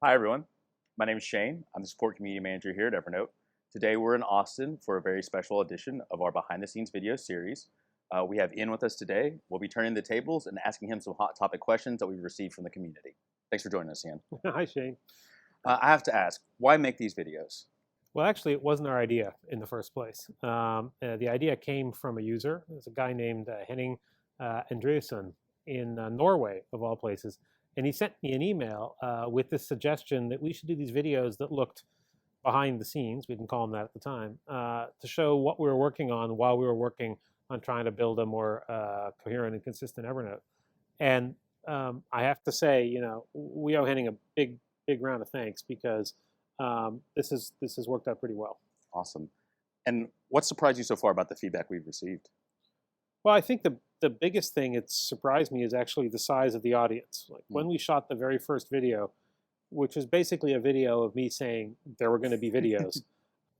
Hi, everyone. My name is Shane. I'm the support community manager here at Evernote. Today, we're in Austin for a very special edition of our behind the scenes video series. We have Ian with us today. We'll be turning the tables and asking him some hot topic questions that we've received from the community. Thanks for joining us, Ian. Hi, Shane. I have to ask, why make these videos? Well, actually, it wasn't our idea in the first place. The idea came from a user. There's a guy named Henning Andreasen in Norway, of all places. And he sent me an email with this suggestion that we should do these videos that looked behind the scenes, we didn't call them that at the time, to show what we were working on while we were working on trying to build a more coherent and consistent Evernote. And I have to say, we owe Henning a big round of thanks because this has worked out pretty well. Awesome. And what surprised you so far about the feedback we've received? Well, I think the biggest thing that surprised me is actually the size of the audience. Like when we shot the very first video, which was basically a video of me saying there were going to be videos,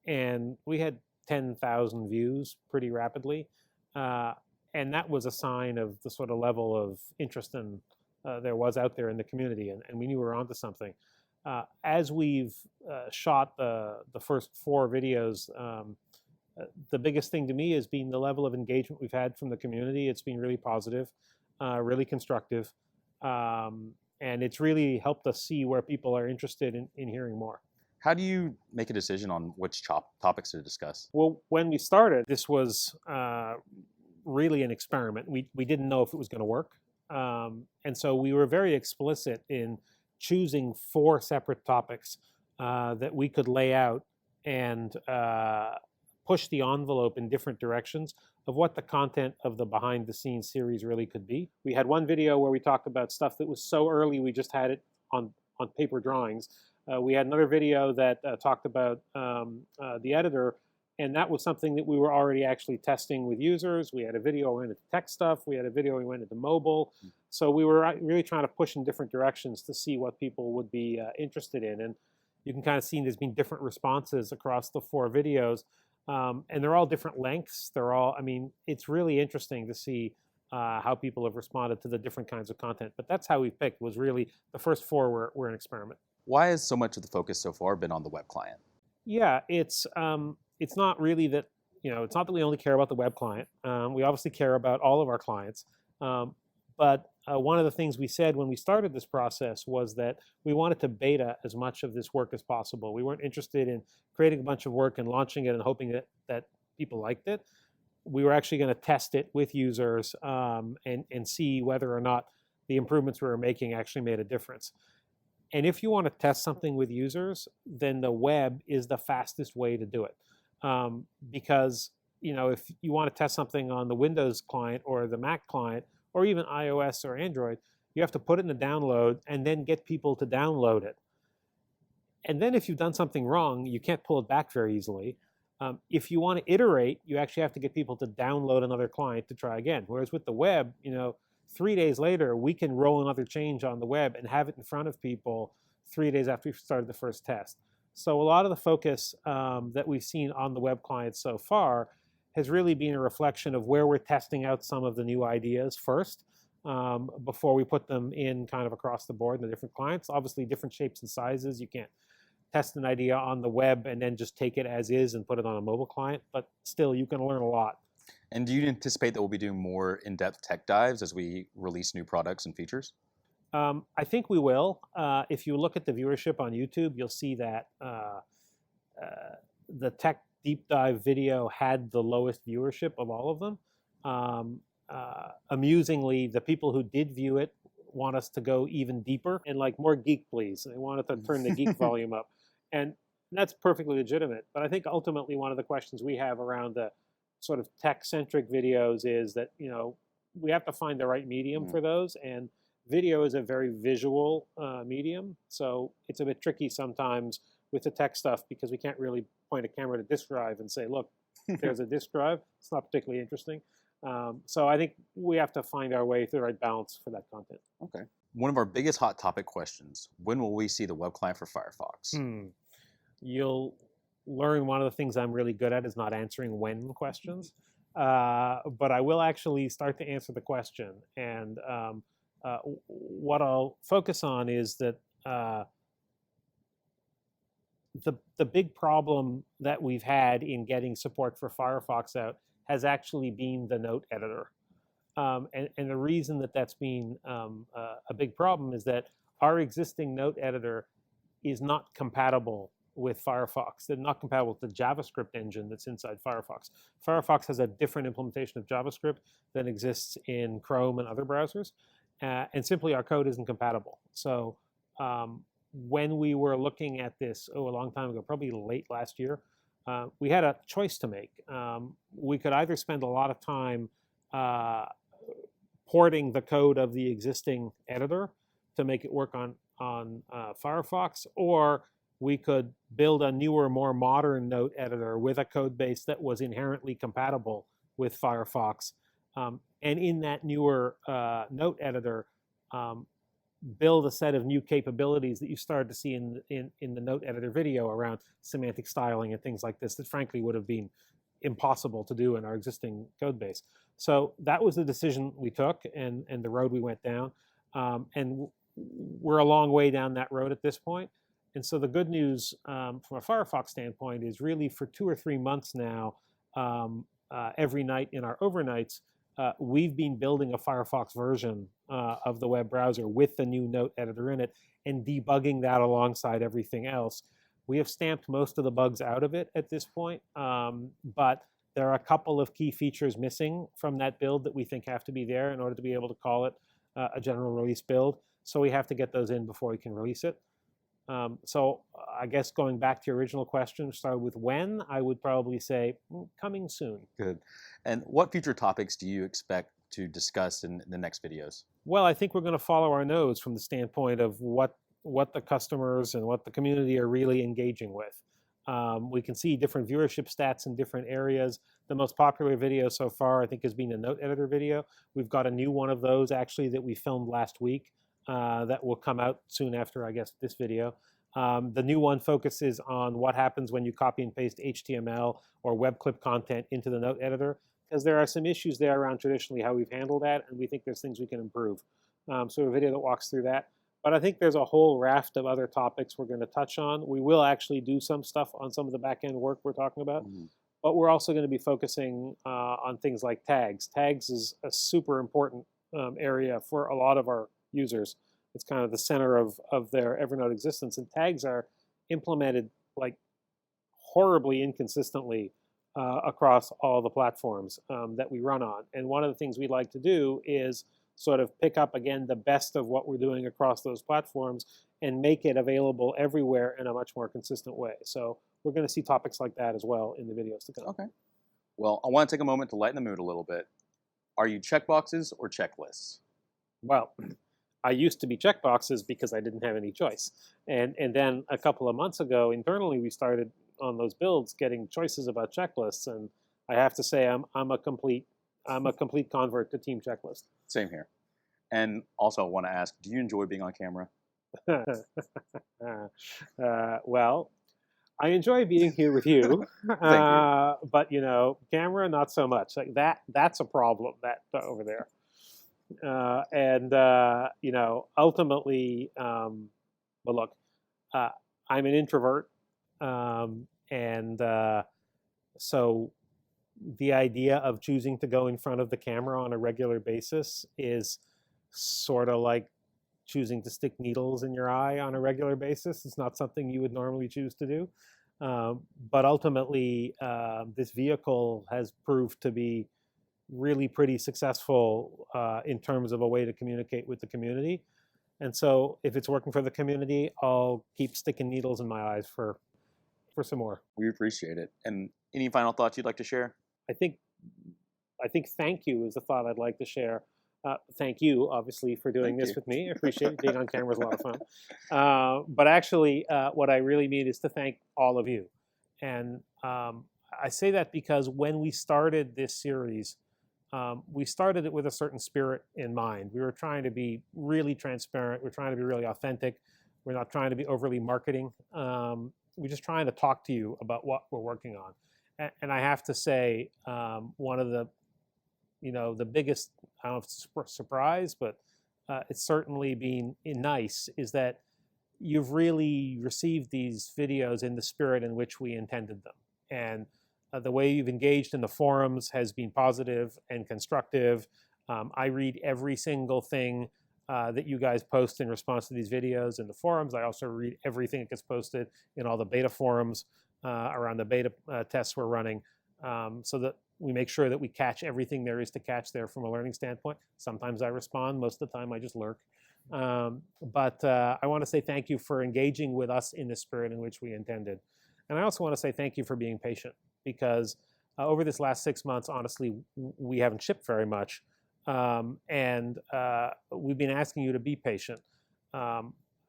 and we had 10,000 views pretty rapidly, and that was a sign of the sort of level of interest there was out there in the community, and we knew we were onto something. As we've shot the first 4 videos, the biggest thing to me has been the level of engagement we've had from the community. It's been really positive, really constructive, and it's really helped us see where people are interested in hearing more. How do you make a decision on which topics to discuss? Well, when we started, this was really an experiment. We didn't know if it was going to work, and so we were very explicit in choosing 4 separate topics that we could lay out and push the envelope in different directions of what the content of the behind the scenes series really could be. We had one video where we talked about stuff that was so early we just had it on paper drawings. We had another video that talked about the editor, and that was something that we were already actually testing with users. We had a video we went into tech stuff. We had a video we went into mobile. So we were really trying to push in different directions to see what people would be interested in. And you can kind of see there's been different responses across the 4 videos. And they're all different lengths. It's really interesting to see how people have responded to the different kinds of content. But that's how we picked, was really the first 4 were an experiment. Why has so much of the focus so far been on the web client? Yeah, it's not really that, it's not that we only care about the web client. We obviously care about all of our clients. But one of the things we said when we started this process was that we wanted to beta as much of this work as possible. We weren't interested in creating a bunch of work and launching it and hoping that people liked it. We were actually going to test it with users and see whether or not the improvements we were making actually made a difference. And if you want to test something with users, then the web is the fastest way to do it. Because if you want to test something on the Windows client or the Mac client, or even iOS or Android, you have to put it in the download and then get people to download it. And then if you've done something wrong, you can't pull it back very easily. If you want to iterate, you actually have to get people to download another client to try again. Whereas with the web, 3 days later, we can roll another change on the web and have it in front of people 3 days after we've started the first test. So a lot of the focus that we've seen on the web client so far has really been a reflection of where we're testing out some of the new ideas first before we put them in kind of across the board in the different clients. Obviously, different shapes and sizes. You can't test an idea on the web and then just take it as is and put it on a mobile client, but still, you can learn a lot. And do you anticipate that we'll be doing more in-depth tech dives as we release new products and features? I think we will. If you look at the viewership on YouTube, you'll see that the tech deep dive video had the lowest viewership of all of them. Amusingly, the people who did view it want us to go even deeper and like more geek, please. They wanted to turn the geek volume up. And that's perfectly legitimate. But I think ultimately one of the questions we have around the sort of tech-centric videos is that, we have to find the right medium for those. And video is a very visual medium. So it's a bit tricky sometimes with the tech stuff because we can't really point a camera to disk drive and say, look, there's a disk drive. It's not particularly interesting. So I think we have to find our way to the right balance for that content. Okay. One of our biggest hot topic questions, when will we see the web client for Firefox? You'll learn one of the things I'm really good at is not answering when questions. But I will actually start to answer the question. And what I'll focus on is that the big problem that we've had in getting support for Firefox out has actually been the note editor. And the reason that that's been a big problem is that our existing note editor is not compatible with Firefox. They're not compatible with the JavaScript engine that's inside Firefox. Firefox has a different implementation of JavaScript than exists in Chrome and other browsers, and simply our code isn't compatible. So when we were looking at this, a long time ago, probably late last year, we had a choice to make. We could either spend a lot of time porting the code of the existing editor to make it work on Firefox, or we could build a newer, more modern note editor with a code base that was inherently compatible with Firefox. And in that newer note editor, build a set of new capabilities that you started to see in the note editor video around semantic styling and things like this that frankly would have been impossible to do in our existing code base. So that was the decision we took and the road we went down. And we're a long way down that road at this point. And so the good news from a Firefox standpoint is really for 2 or 3 months now, every night in our overnights, we've been building a Firefox version of the web browser with the new note editor in it and debugging that alongside everything else. We have stamped most of the bugs out of it at this point, but there are a couple of key features missing from that build that we think have to be there in order to be able to call it a general release build. So we have to get those in before we can release it. So I guess going back to your original question, start with when, I would probably say coming soon. Good. And what future topics do you expect to discuss in the next videos? Well, I think we're going to follow our nose from the standpoint of what the customers and what the community are really engaging with. We can see different viewership stats in different areas. The most popular video so far, I think, has been a note editor video. We've got a new one of those, actually, that we filmed last week that will come out soon after, I guess, this video. The new one focuses on what happens when you copy and paste HTML or web clip content into the note editor, because there are some issues there around traditionally how we've handled that, and we think there's things we can improve. So a video that walks through that. But I think there's a whole raft of other topics we're going to touch on. We will actually do some stuff on some of the back-end work we're talking about. But we're also going to be focusing on things like tags. Tags is a super important area for a lot of our users. It's kind of the center of their Evernote existence. And tags are implemented like horribly inconsistently across all the platforms that we run on. And one of the things we'd like to do is sort of pick up again the best of what we're doing across those platforms and make it available everywhere in a much more consistent way. So we're going to see topics like that as well in the videos to come. Okay. Well, I want to take a moment to lighten the mood a little bit. Are you checkboxes or checklists? Well, I used to be checkboxes because I didn't have any choice. And then a couple of months ago, internally, we started on those builds getting choices about checklists. And I have to say I'm a complete convert to Team Checklist. Same here. And also, I want to ask, do you enjoy being on camera? Well, I enjoy being here with you, but camera not so much. Like that's a problem that over there. Ultimately, well, look, I'm an introvert, so the idea of choosing to go in front of the camera on a regular basis is sort of like choosing to stick needles in your eye on a regular basis. It's not something you would normally choose to do. But ultimately, this vehicle has proved to be really pretty successful in terms of a way to communicate with the community. And so if it's working for the community, I'll keep sticking needles in my eyes for some more. We appreciate it. And any final thoughts you'd like to share? I think thank you is the thought I'd like to share. Thank you, obviously, for doing this with me. I appreciate it. Being on camera is a lot of fun. But actually, what I really mean is to thank all of you. And I say that because when we started this series, we started it with a certain spirit in mind. We were trying to be really transparent. We're trying to be really authentic. We're not trying to be overly marketing. We're just trying to talk to you about what we're working on. And I have to say, one of the biggest, I don't know if it's a surprise, but it's certainly been nice, is that you've really received these videos in the spirit in which we intended them. And the way you've engaged in the forums has been positive and constructive. I read every single thing that you guys post in response to these videos in the forums. I also read everything that gets posted in all the beta forums around the beta tests we're running, so that we make sure that we catch everything there is to catch there from a learning standpoint. Sometimes I respond. Most of the time I just lurk. But I want to say thank you for engaging with us in the spirit in which we intended. And I also want to say thank you for being patient, because over this last 6 months, honestly, we haven't shipped very much. And we've been asking you to be patient.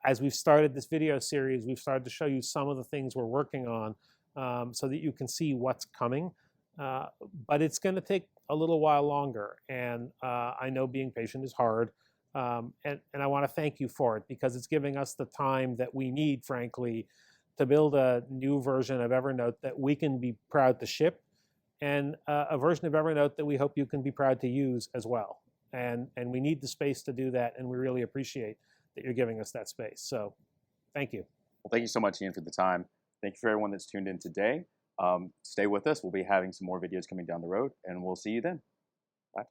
As we've started this video series, we've started to show you some of the things we're working on, so that you can see what's coming. But it's going to take a little while longer. And I know being patient is hard. And I want to thank you for it, because it's giving us the time that we need, frankly, to build a new version of Evernote that we can be proud to ship, and a version of Evernote that we hope you can be proud to use as well. And we need the space to do that, and we really appreciate that you're giving us that space. So thank you. Well, thank you so much, Ian, for the time. Thank you for everyone that's tuned in today. Stay with us. We'll be having some more videos coming down the road, and we'll see you then. Bye.